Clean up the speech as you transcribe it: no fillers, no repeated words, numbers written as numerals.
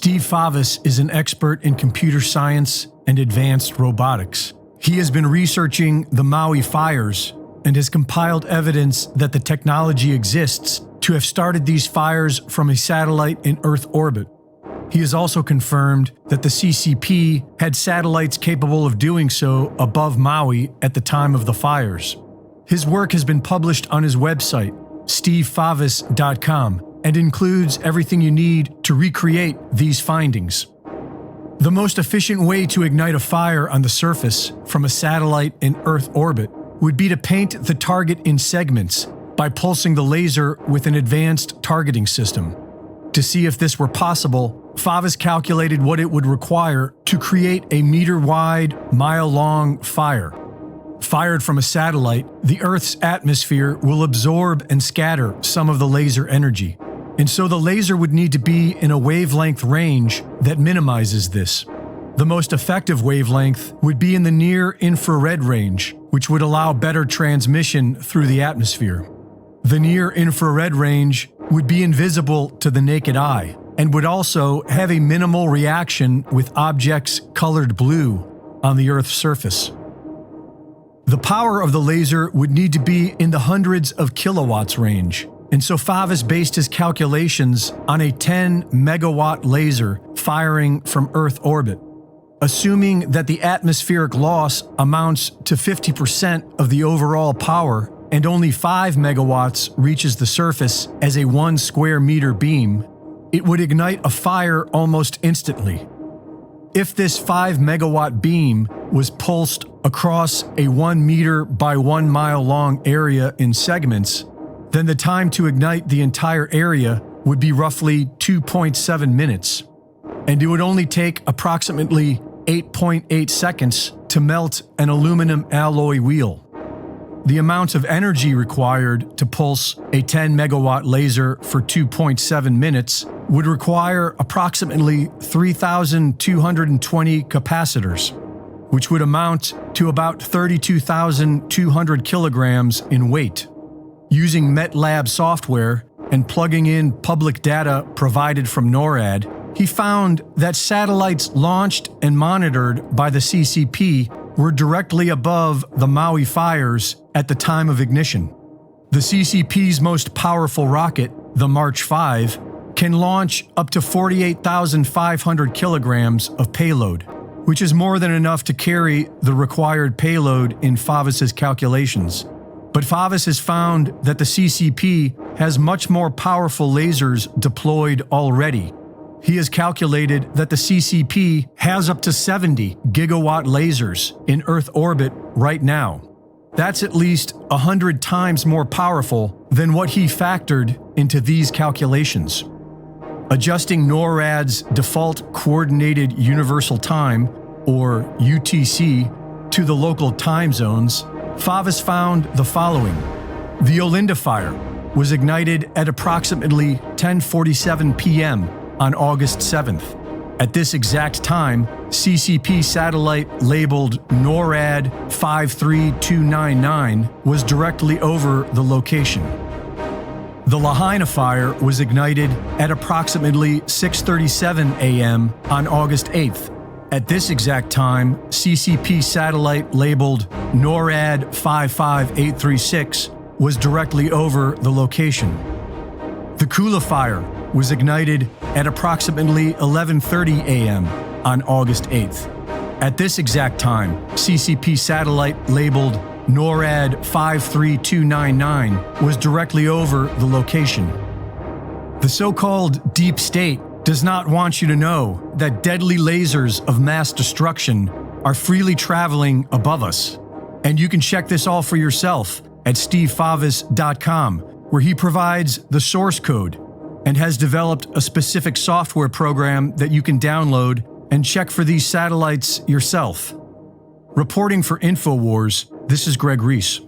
Steve Favis is an expert in computer science and advanced robotics. He has been researching the Maui fires and has compiled evidence that the technology exists to have started these fires from a satellite in Earth orbit. He has also confirmed that the CCP had satellites capable of doing so above Maui at the time of the fires. His work has been published on his website, stevefavis.com, and includes everything you need to recreate these findings. The most efficient way to ignite a fire on the surface from a satellite in Earth orbit would be to paint the target in segments by pulsing the laser with an advanced targeting system. To see if this were possible, Favis calculated what it would require to create a meter-wide, mile-long fire. Fired from a satellite, the Earth's atmosphere will absorb and scatter some of the laser energy, and so the laser would need to be in a wavelength range that minimizes this. The most effective wavelength would be in the near-infrared range, which would allow better transmission through the atmosphere. The near-infrared range would be invisible to the naked eye and would also have a minimal reaction with objects colored blue on the Earth's surface. The power of the laser would need to be in the hundreds of kilowatts range, and so Favis based his calculations on a 10 megawatt laser firing from Earth orbit. Assuming that the atmospheric loss amounts to 50% of the overall power and only 5 megawatts reaches the surface as a 1 square meter beam, it would ignite a fire almost instantly. If this 5 megawatt beam was pulsed across a 1 meter by 1 mile long area in segments, then the time to ignite the entire area would be roughly 2.7 minutes, and it would only take approximately 8.8 seconds to melt an aluminum alloy wheel. The amount of energy required to pulse a 10 megawatt laser for 2.7 minutes would require approximately 3,220 capacitors, which would amount to about 32,200 kilograms in weight. Using MATLAB software and plugging in public data provided from NORAD, he found that satellites launched and monitored by the CCP were directly above the Maui fires at the time of ignition. The CCP's most powerful rocket, the March 5, can launch up to 48,500 kilograms of payload, which is more than enough to carry the required payload in Favis's calculations. But Favis has found that the CCP has much more powerful lasers deployed already. He has calculated that the CCP has up to 70 gigawatt lasers in Earth orbit right now. That's at least 100 times more powerful than what he factored into these calculations. Adjusting NORAD's default Coordinated Universal Time, or UTC, to the local time zones, Favis found the following. The Olinda fire was ignited at approximately 10:47 p.m. on August 7th. At this exact time, CCP satellite labeled NORAD 53299 was directly over the location. The Lahaina fire was ignited at approximately 6:37 a.m. on August 8th. At this exact time, CCP satellite labeled NORAD 55836 was directly over the location. The Kula fire was ignited at approximately 11:30 a.m. on August 8th. At this exact time, CCP satellite labeled NORAD 53299 was directly over the location. The so-called deep state does not want you to know that deadly lasers of mass destruction are freely traveling above us. And you can check this all for yourself at stevefavis.com, where he provides the source code and has developed a specific software program that you can download and check for these satellites yourself. Reporting for InfoWars, this is Greg Reese.